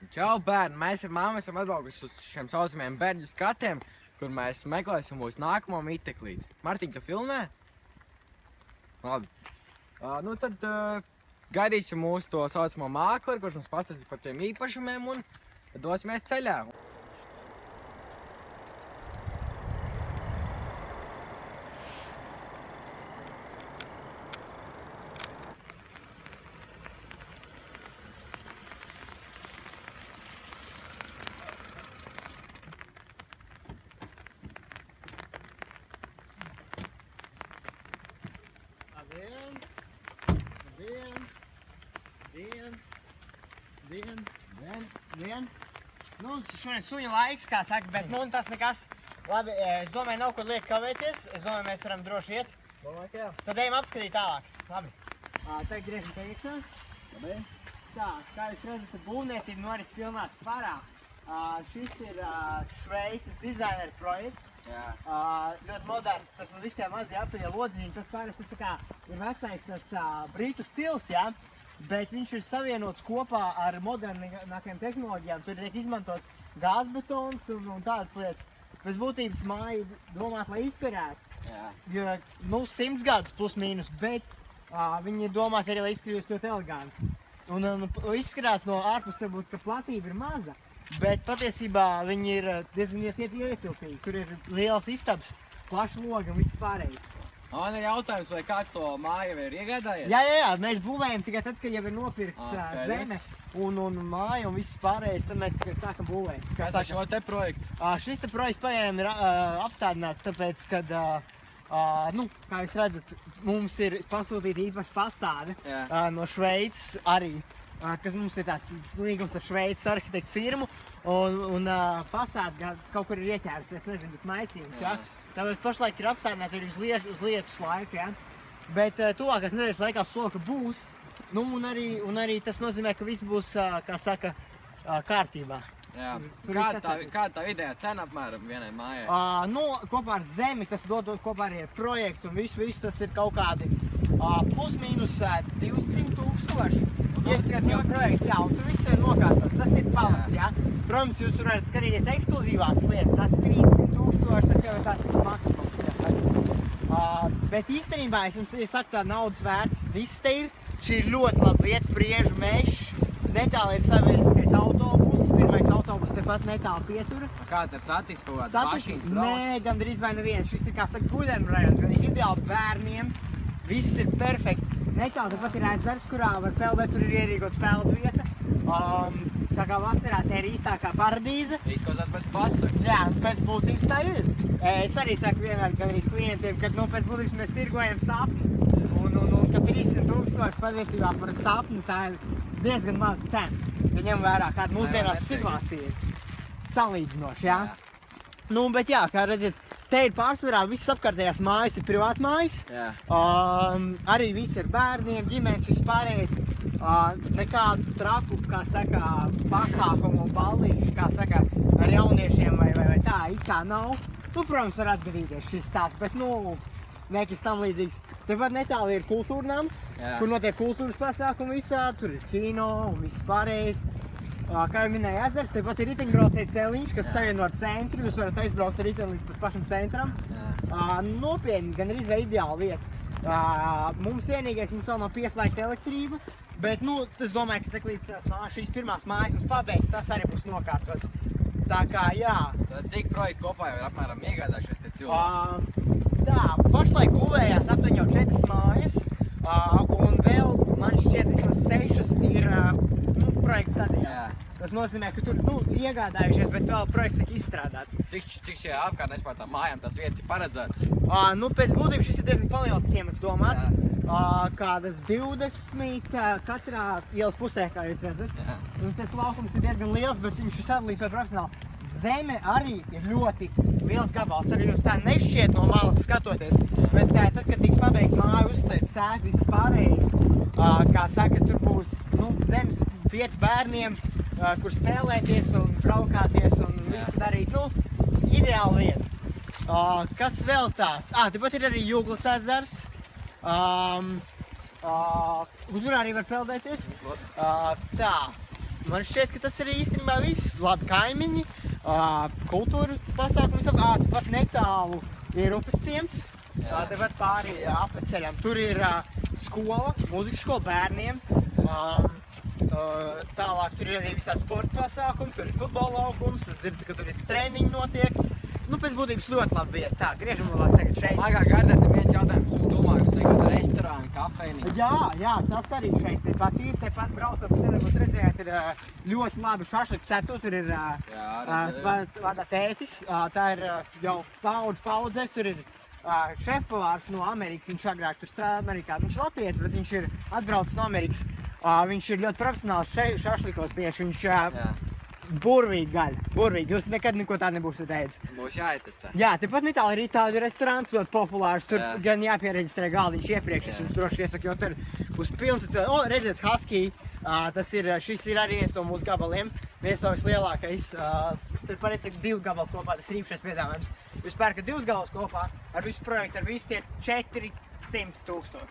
Čau, bērni! Mēs ar mammu esam atbraukuši uz šiem saucamajiem bērņu skatiem, kur mēs meklēsim mūsu nākamo miteklīti. Martiņ, tu filmē? Labi. Nu tad gaidīsim mūsu to saucamo mākleri, kurš mums pastāstīs par tiem īpašumiem un dosimies ceļā. Dien. Nu, šodien suņa laiks, kā saka, bet nu tas nekas. Labi, es domāju, nav ko liek kavēties. Es domāju, mēs varam droši iet. Domāju, ka jā. Tad ejam apskatīt tālāk. Labi. Tagad griežam te iekšā. Labi. Tā, kā jūs redzat, būvniecība norit pilnā sparā. Šis ir Šveices dizaineru projekts. Jā. Ļoti moderns, pēc visiem mazie apaļie lodziņi. Tas pārēc tas tā kā ir vecais tas brītu stils, jā. Bet viņš ir savienots kopā ar modernākajām tehnoloģijām. Tur tiek izmantots gāzbetons un tādas lietas. Pēc būtības māja domāt, lai izturētu. Jā. Jo, nu, 100 gadus plus mīnus, bet viņi ir domāti arī, lai izskatījos ļoti eleganti. Un izskatās no ārpus, varbūt, ka platība ir maza, bet patiesībā viņi ir diezgan ietilpīgi. Tur ir liels istabs, plaša loga un viss pārējais. Man ir jautājums, vai kāds to māju jau ir iegādājies? Jā, mēs būvējam tikai tad, kad jau ir nopirkts zeme un māja un viss pārējais, tad mēs tikai sākam būvēt. Kas ar šo te projektu? Šis te projekts pagaidām ir apstādināts, tāpēc, kad, nu, kā jūs redzat, mums ir pasūtīta īpaša fasāde no Šveices arī, kas mums ir tāds līgums ar Šveices arhitektu firmu, un fasāde kaut kur ir ieķērusies, nezinu, tas maisījums, jā. Tāpēc pašlaik ir apstādināti arī uz lietus laiku, ja? Bet tuvākās nedēļas laikā sola, ka būs. Nu, un arī tas nozīmē, ka viss būs, kā saka, kārtībā. Jā. Kāda tā vidējā cena apmēram vienai mājai? Nu, kopā ar zemi, tas dod kopā arī ar projektu un visu tas ir kaut kādi plus mīnus 200 000. Ieskatīt jau projektu, jā, un tur viss ir nokārtots. Tas ir pamats, jā. Protams, jūs varat skatīties ekskluzīvākas lietas. Tas 300 000, tas jau ir tāds maksimums, jā saka. Bet īstenībā, es jums saku, tā naudas vērts. Viss te ir. Šī ir ļoti laba vieta, Priežu mežs. Netāli ir sabiedriskais autobus. Pirmais autobus tepat netāli pietura. Kāda ir satiks kaut kāda mašīnas brauc? Nē, gandrīz vai neviens. Šis ir, kā saka, guļam rajons. Gan ideāli bērniem. Viss ir perfekti. Netāli tepat ir ezers, kurā var peldēt, tur ir ierīkot peldu vieta. Tā kā vasarā te ir īstākā paradīze. Izklausās pēc pasakas. Jā, pēc būtības tā ir. Es arī saku vienmēr gandrīz klientiem, ka pēc būtības mēs tirgojam sapni. Un ka 300 000 patiesībā par sapni tā ir diezgan maz cena. Ja ņem vērā, kāda mūsdienās situācija ir salīdzinoši, jā? Nu, bet jā, kā redzat, te ir pārsvarā visas apkārtējās mājas ir privātmājas. Jā. Arī viss ir bērniem, ģimenes, viss pārējais. Nekādu traku, kā saka, pasākumu un ballīšu, kā saka, ar jauniešiem vai tā, it kā nav. Nu, protams, var atgadīties šis stāsts, bet, nu, nekas tam līdzīgs. Tepat netāli ir kultūrnams, kur notiek kultūras pasākumi visā, tur ir kino un viss pārējais. Kā jau minēja ezers, tepat ir riteņbraucēju celiņš, kas savieno ar centru, jūs varat aizbraukt ar riteni līdz pašam centram. Nopietni, gan arī ideāla vieta. Mums vienīgais, mums vēl nav pieslēgta elektrība, bet, nu, es domāju, ka līdz šīs pirmās mājas mums pabeigts, tas arī būs nokārtots. Tā kā, jā. Tad cik projektu kopā jau ir apmēram iegādājušies te cilvēki? Tā, pašlaik būvējās aptuveni jau 4 mājas, un vēl, man šķiet, vismaz 6 ir projekta stadijā. Tas nozīmē, ka tur, iegādājušies, bet vēl projekts tiek izstrādāts. Cik šie apkārtnēs pār tām mājām tās vietas ir paredzētas? Nu, pēc būtības šis ir diezgan paliels ciemats domāts. Kādas 20 katrā ielas pusē, kā jūs redzat. Un tas laukums ir diezgan liels, bet viņš ir sadalīts ļoti profesionāli. Zeme arī ir ļoti liels gabals, arī jūs tā nešķiet no malas skatoties. Bet tad, kad tiks pabeigt māju, uzsliet sēk, viss pārējais, kā saka, tur būs zemes vieta bērniem, kur spēlēties un braukāties un visu darīt. Nu, ideāla vieta. Kas vēl tāds? Tepat ir arī Jūglas ezers. Tur arī var peldēties. Tā. man šķiet, ka tas ir īstenībā viss. Labi kaimiņi, kultūra pasākums, pat netālu ir Upes ciems. Tepat pāri apceļam. Tur ir skola, mūzikas skola bērniem. Tālāk tur ir arī visādi sporta pasākumi, tur ir futbola laukums, es dzirdu, ka tur ir treniņi notiek. Nu, pēc būtības ļoti labi vieta. Tā, griežam labāk tagad šeit. Lagā gardēt, viens jautājums uz stulmāk, jūs teikot restorāni, kafejnīca. Jā, tas arī šeit tepat ir, tepat braucot, jūs redzējāt, ir ļoti labi šašliku ceptu, tur ir vada tētis, tā ir jau paudzes, tur ir šefpavārs no Amerikas, viņš agrāk tur strādā Amerikā, viņš latvietis, bet viņš ir atbraucis no Amerikas, viņš ir ļoti profesionāls šašlikos tieši, viņš burvīgi gaļa, burvīgi, jūs nekad neko tādu nebūsiet ēdis. Būs jāietestē. Jā, tepat netālu ir itāļu restorāns, ļoti populārs, tur gan jāpiereģistrē galdiņš iepriekš, es jums droši iesaku, jo tur būs pilns cilvēks. Redziet, Husky, šis ir arī viens no mūsu gabaliem, viens no vislielākais. Tur pareizi 2 gabalu kopā, tas ir īpašais piedāvājums. Jūs pērkat 2 gabalus kopā, ar visu projektu, ar visu tie 400,000.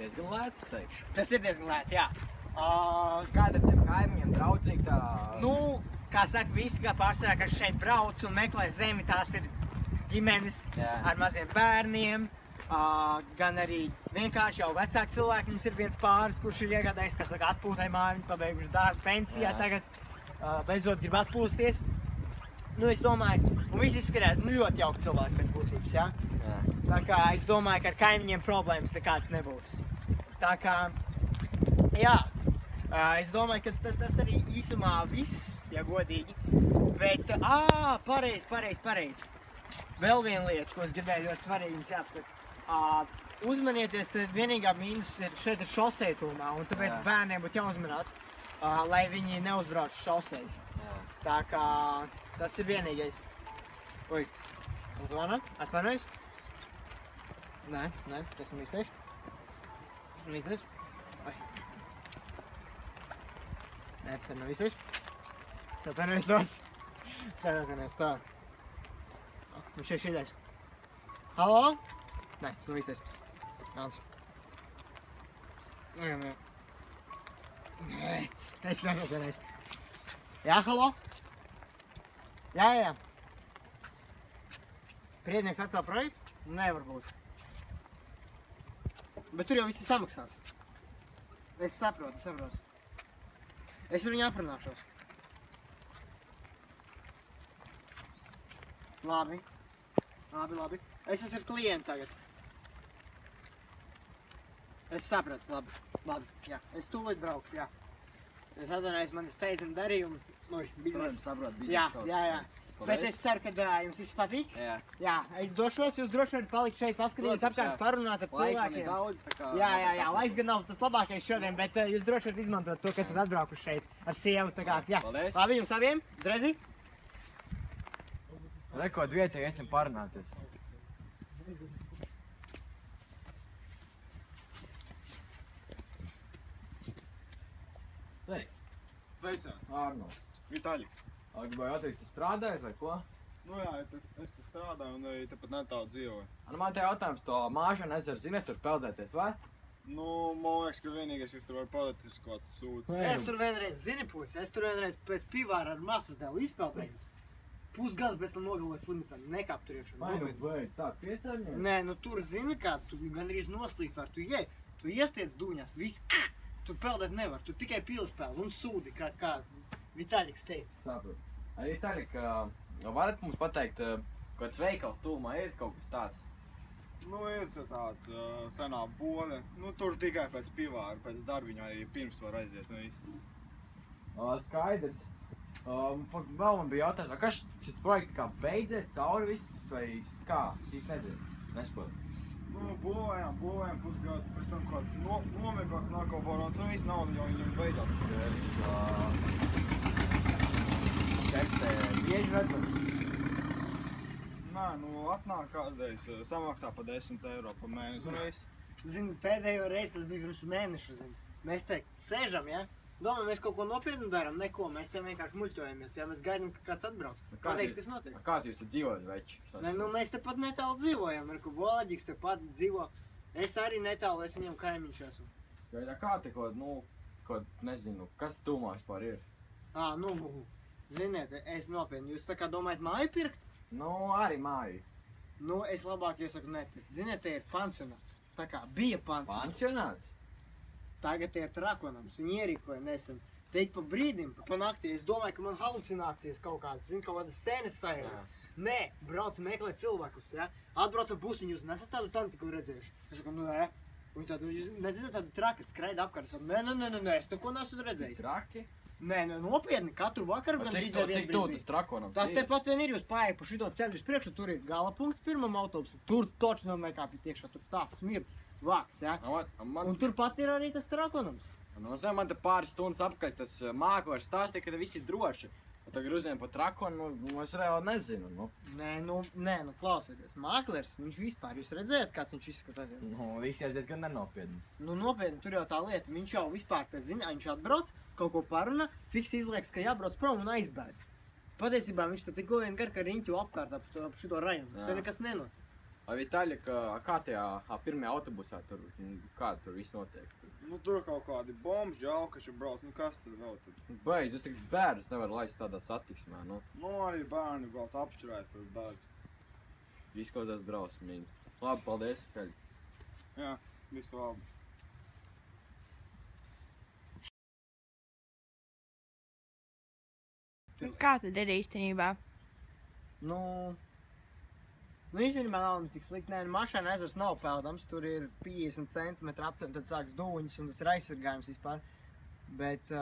Diezgan lēti, es teikšu. Tas ir diezgan lēti, jā. Kāda ar tiem kaimiņiem draudzīgi tā? Nu, kā saka, visi, kā pārsvarā, kas šeit brauc un meklē zemi, tās ir ģimenes ar maziem bērniem, gan arī vienkārši jau vecāki cilvēki. Mums ir viens pāris, kurš ir iegādājis, kā saka, atpūtai māju, viņi pabeiguši darbu pensijā, tagad beidzot grib atpūsties. Nu, es domāju, un visi izskatās ļoti jauki cilvēki pēc būtības, jā? Tā kā es domāju, ka ar kaimiņiem problēmas nekāds nebūs. Tā kā, jā. Es domāju, ka tas arī īsumā viss, ja godīgi, bet, pareizi. Vēl viena lieta, ko es gribēju ļoti svarīgi jums jāapsaka. Uzmanieties, tad vienīgā mīnus ir šeit ir šoseja tūmā, un tāpēc bērniem būtu jāuzmanās, lai viņi neuzbrauc šosejas. Tā kā tas ir vienīgais. Ui, man zvana? Atvainojos? Nē, tas nav īstais. Tas nav īstais. Ai. Nē, tas nav īstais. Es atvainojos tāds. Es atvainojos tā. Viņš ir šitais. Halo? Nē, tas nav īstais. Jāns. Nē. Es neatvainojos. Jā, halo? Jā. Priednieks atcēl projektu? Nevar būt. Bet tur jau viss ir samaksāts. Es saprotu. Es ar viņu aprunāšos. Labi. Es esmu ar klientu tagad. Es sapratu, labi, jā. Es tūlīt braukšu, jā. Es atvainojos, man steidzami darījumi. Biznesa. Saprotu, Jā. Paldies. Bet es ceru, ka jums viss patīk. Jā. Jā, es došos, jūs droši varat palikt šeit, paskatīties apkārt, parunāt ar cilvēkiem. Daudz, tā kā... Jā, laiks gan nav tas labākais šodien, bet jūs droši varat izmantot to, kas esat atbraukuši šeit ar sievu. Tā kā, jā. Paldies. Labi, jums abiem, uz redzi? Rekord vietīgi esam parunāties. Sveicināti! Arnolds. Vitaļiks. Gribēju jautāt, tu strādāji vai ko? Nu jā, es te strādāju un arī tepat netālu dzīvoju. Man te jautājums, to Māžana ezeru zini, tur peldēties, vai? Nu, man liekas, ka vienīgais, kas tur var peldēties, ir kaut kāds sūds. Es tur vienreiz, zini, puisis, pēc pivāra ar masas dēlu izpeldējos. Pusgadu pēc tam nogaloju slimnīcā, nekāp tur iekšā. Vai nu beidz tāds piesārņojums? Nē, nu tur zini kā, tu gandrīz noslīd var, tu iestiec dūņās, viss, tu peldēt nevar, tu tikai pīles peld un sūdi, kā Vitaļiks teica. Saprotu. Arī Vitaļik, varat mums pateikt, kāds veikals tūmā ir kaut kas tāds? Nu, ir tāds senā bole. Nu, tur tikai pēc pivāra, pēc darbiņa arī pirms var aiziet un viss. Skaidrs. Vēl man bija jautājums, kas šis projekts kā beidzies cauri viss vai kā? Es īsti nezinu, nesaprotu. Nu, būvējām pusgadu, pēc tam kāds nomiegots nāko borons, un viss nauda jau viņam beidzās. Čeks te bieži redzams? Nē, nu atnāk kādreiz, samaksā pa 10 eiro pa mēnesi un viss. Zini, pēdējo reizi tas bija pirms mēneša, zini. Mēs te sēžam, ja? Domāju, mēs kaut ko nopietnu darām, neko, mēs te vienkārši muļķojamies, ja mēs gaidām, ka kāds atbrauc. Pateiks, kas notiek? Kā tu jūs te dzīvojat, veči? Nē, nu mēs tepat netālu dzīvojam, Volaģiks tepat dzīvo. Es arī netālu, es viņam kaimiņš esmu. Kā te kaut, nu, ko, nezinu, kas tūmā vispār ir. Nu, ziniet, es nopietni, jūs tā kā domājat māju pirkt? Nu, arī māju. Nu, es labāk iesaku nepirkt. Ziniet, te ir pansionāts. Tā kā bija pansionāts. Pansionāts? Tagad ir trakonams. Viņi ierīkoja nesen. Teikt pa brīdim, pa naktī, es domāju, ka man halucinācijas kaut kādas, zinu, kaut kādas sēnes sajūtas. Nē, brauc meklēt cilvēkus, ja? Atbrauc ar busu, jūs nesat tādu tantiku redzējuši. Es saku, nu nē. Viņi tādu, jūs nezināt tādu traki skraida apkārt. Es saku, nē, es neko neesmu redzējis. Traki? Nē, nopietni, katru vakaru gan Cik tu tas trakonams Tas tepat vien ir, jūs paēja pa šito ceļu uz priekšu, tur ir gala punkts pirmam autobusam. Tur toči nav nekāpj tiekšā, tur tā smird vāks, ja? Un turpat ir arī tas trakonams. Nu, man te pāris stundas apkārt tas māku var stāstīt, ka te viss ir droši. Un tagad uzņēma pa trakonu, nu, es reāli nezinu, nu. Nē, klausieties, māklers, viņš vispār, jūs redzējat, kāds viņš izskatās? Nu, visi aizies gan nenopietnis. Nu, nopietni, tur jau tā lieta, viņš jau vispār, tā zina, viņš atbrauc, kaut ko parunā, fiks izliekas, ka jābrauc prom un aizbēg. Patiesībā viņš te tikko vien gar, ka riņķu apkārt ap šito rajonu, tur nekas nenotiek. Vitaļa, kā tajā pirmajā autobusā tur, kā tur viss notiek? Nu, tur kaut kādi bomži, alkači brauc, nu kas tur vēl tad? Beidz, jūs tikai bērnus nevar laist tādā satiksmē, nu. Nu, arī bērni brauc apšķirēt par bērns. Izklausās drausmīgi. Labi, paldies, Kaļ. Jā, visu labi. Kā tad ir īstenībā? Nu, īstenībā nav nemaz tik slikti. Nē, mašēna ezers nav peldams, tur ir 50 cm aptuveni, tad sāks dūņas un tas ir aizsargājums vispār. Bet,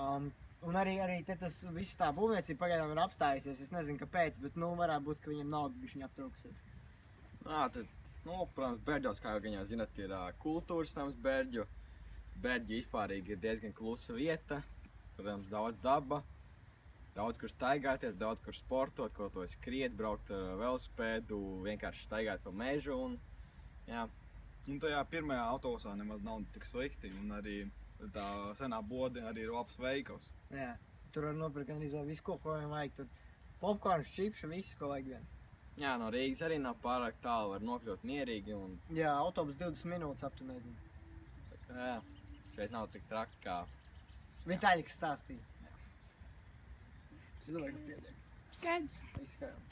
un arī te tas viss tā būvniecība pagaidām ir apstājusies, es nezinu kāpēc, bet, nu, varētu būt, ka viņiem nauda bišķiņ aptrūkusies. Tad, nu, protams, Bērģos, kā jau gan jau zinat, ir kultūras nams Bērģu. Bērģi vispārīgi ir diezgan klusa vieta, protams, daudz daba. Daudz, kur staigāties, daudz, kur sportot, kaut ko skriet, braukt ar velosipēdu, vienkārši staigāt pa mežu un, jā. Un tajā pirmajā autobusā nemaz nav tik slikti, un arī tā senā bode arī ir labs veikals. Jā, tur var nopirkt gan izvēl visu, ko viņam vajag, tur popkorns, čipši, viss, ko vajag vien. Jā, no Rīgas arī nav pārāk tālu, var nokļūt mierīgi un, Jā, autobus 20 minūtes aptu nezinu. tā kā, jā, šeit nav tik traki kā. Vitaļiks stāstīja. Es domāju, ka pietiek. Skaidrs. Izskājām.